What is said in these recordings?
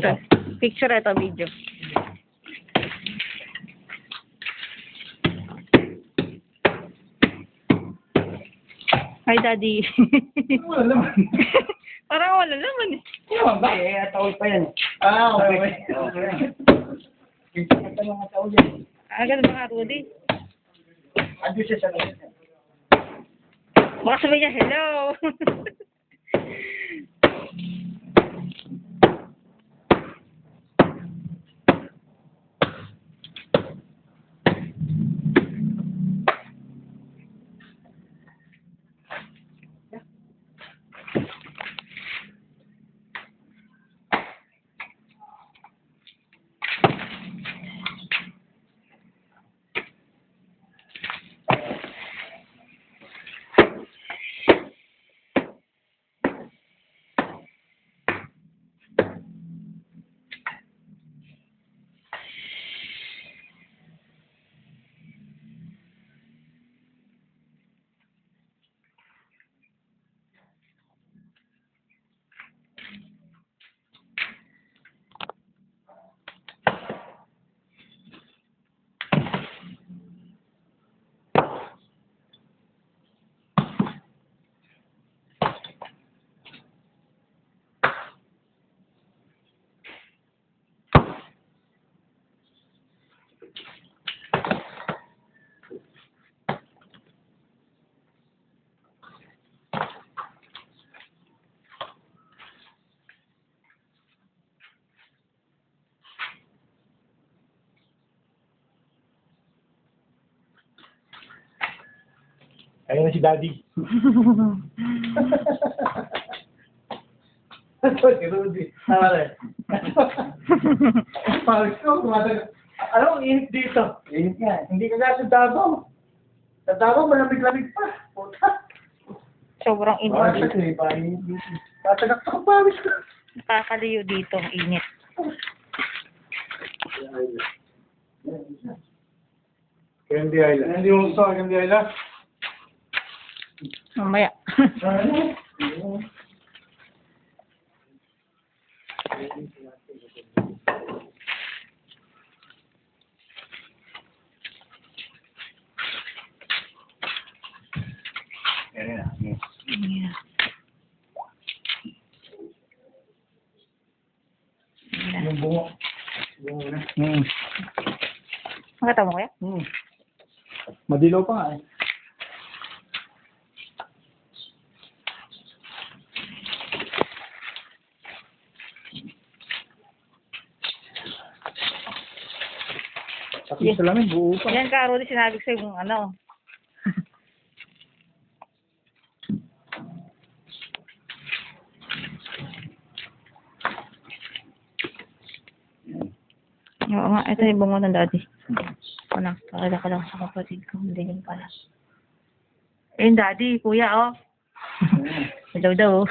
Ito. Picture ito, video. Hi, Daddy. Wala naman. Parang wala naman eh. Ano ba? Tawag pa yan. Ah, okay. Ito mga tao yan. Ganun ba ka, Rudy? Ando siya sa lahat. Baka sabi niya, hello. Ayun na si Daddy. Ito si Rudy. Tama rin. Pawis ko, kumatagal. Ano ang init dito? Init nga. Hindi ka nga sa Davao. Sa Davao, malamig-lamig pa. Puta. Sobrang init dito. Tatagak ko pawis ko. Nakakaliyo dito ang init. Candy Island. Candy yung gusto, Candy Island. Mamaya. Yeah. Yung bungo. Bungo na. Makita mo kaya? Madilaw pa nga eh. Sakit sa lamin, buo pa. Yan ka, Rudy, sinabi ko sa'yo kung ano. Oo nga, ito yung bungo ng Daddy. Ano, pakala ko lang sa kapatid ko. Hindi yun pala. Ayun, Daddy, kuya, oh. Hello daw.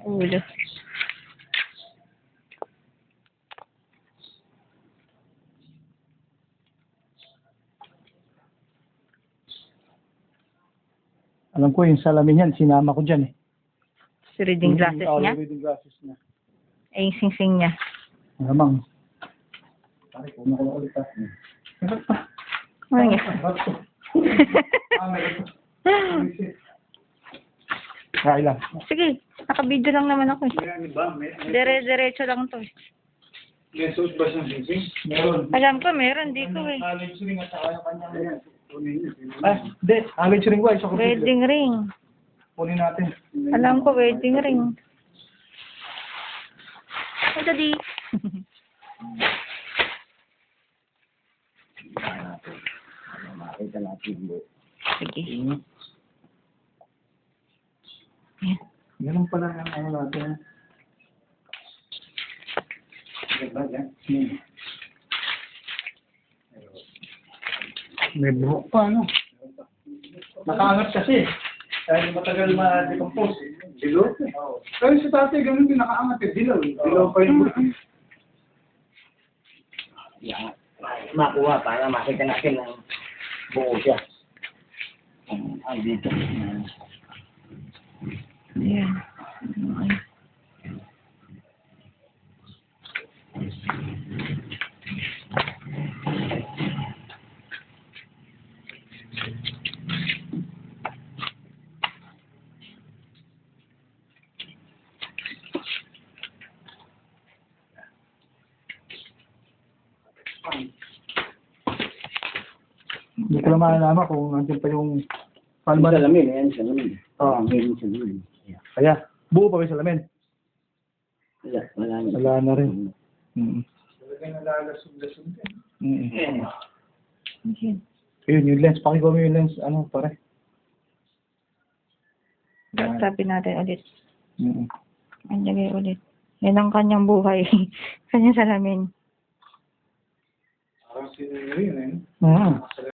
Ulo. Alam ko yung salamin yan, sinama ko dyan eh. Si reading glasses niya. Reading glasses niya. Ay, yung sing-sing niya. Malamang. Pare, kuno ko ulit ah. Ano nga? Kaya lang. Sige, naka-video lang naman ako eh. Dire-diretso lang to eh. May suit ba siyang sising? Meron. Alam ko, meron dito eh. College ring at saka yung kanyang... Ah, hindi. College ring ko ay sa Wedding ring. kunin natin. Alam ko, wedding ring. Hi, Daddy. Makita natin mo. Sige. Yan. Ganun pala yung ano natin. May buhok pa, ano? Nakaangat kasi. Dahil matagal ma-decompose. Dilaw? Oo. Pero sa tatay, ganun din nakaangat eh. Dilaw. Dilaw pa yung buhok. Yan. Makuha para makita natin ng buo siya. Dito. Ayan. Hindi ko lang malalaman kung nandiyan pa yung Yung palman. salamin, ayan yung salamin. Oo. Yung salamin. Yeah. Kaya, buo pa ba yung salamin? Wala na. Wala na rin. Mm. Ayan. Mm. Ayun. Ayun, yung lens. Pakikuha mo yung lens. Ano, pare? Sabi natin ulit. Mm. Ang lagay ulit. Yan ang kanyang buhay. Kanyang salamin. Mm.